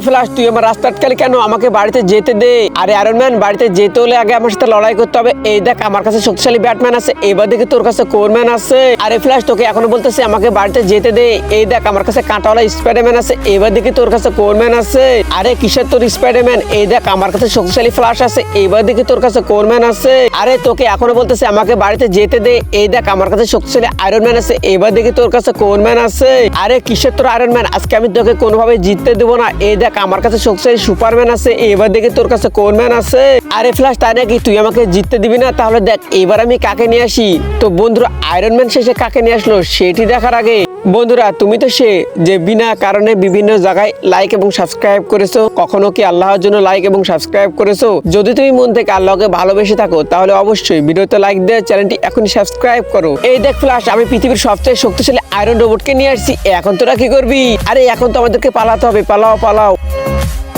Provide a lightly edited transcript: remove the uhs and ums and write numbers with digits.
Flash, তুই আমার রাস্তা আটকালি কেন? আমাকে বাড়িতে যেতে দে। আরে আয়রন ম্যান, বাড়িতে যেতে হলে আগে আমার সাথে লড়াই করতে হবে। এই দেখ আমার কাছে শক্তিশালী ব্যাটম্যান আছে, এবার দেখি তোর কাছে কোরম্যান আছে। আরে ফ্ল্যাশ, তোকে এখনো বলতেছে আমাকে বাড়িতে যেতে দে। এই দেখ আমার কাছে কাঁটাওয়ালা স্পাইডারম্যান আছে, এবার দেখি তোর কাছে কোরম্যান আছে। আরে কিসের তোর স্পাইডারম্যান? এই দেখ আমার কাছে শক্তিশালী ফ্ল্যাশ আছে, এবার দেখি তোর কাছে কোরম্যান আছে। আরে তোকে এখনো বলতেছে আমাকে বাড়িতে যেতে দে। এই দেখ আমার কাছে শক্তিশালী আয়রন ম্যান আছে, এবার দেখি তোর কাছে কোরম্যান আছে। আরে কিসের তোর আয়রন ম্যান? আজকে আমি তোকে কোনোভাবে জিততে দেবো না। এই দেখ আমার কাছে শক্তিশালী সুপারম্যান আছে, এবার দেখি তোর কাছে কোরম্যান আছে। আরে ফ্ল্যাশ, তাই নাকি? তুই আমাকে জিততে দিবি না? তাহলে দেখ এবার আমি কাকে নিয়ে আসি। তো বন্ধুরা, আয়রন ম্যান শেষে কাকে নিয়ে আসলো সেটি দেখার আগে বন্ধুরা, তুমি তো সে যে বিনা কারণে বিভিন্ন জায়গায় লাইক এবং সাবস্ক্রাইব করেছো। কখনো কি আল্লাহর জন্য লাইক এবং সাবস্ক্রাইব করেছো? যদি তুমি মন থেকে আল্লাহকে ভালোবেসে থাকো তাহলে অবশ্যই ভিডিওতে লাইক দিয়ে চ্যানেলটি এখনই সাবস্ক্রাইব করো। এই দেখ ফ্ল্যাশ, আমি পৃথিবীর সবচেয়ে শক্তিশালী আয়রন রোবটকে নিয়ে আসছি। এখন তোরা কি করবি? আরে এখন তো আমাদেরকে পালাতে হবে, পালাও পালাও।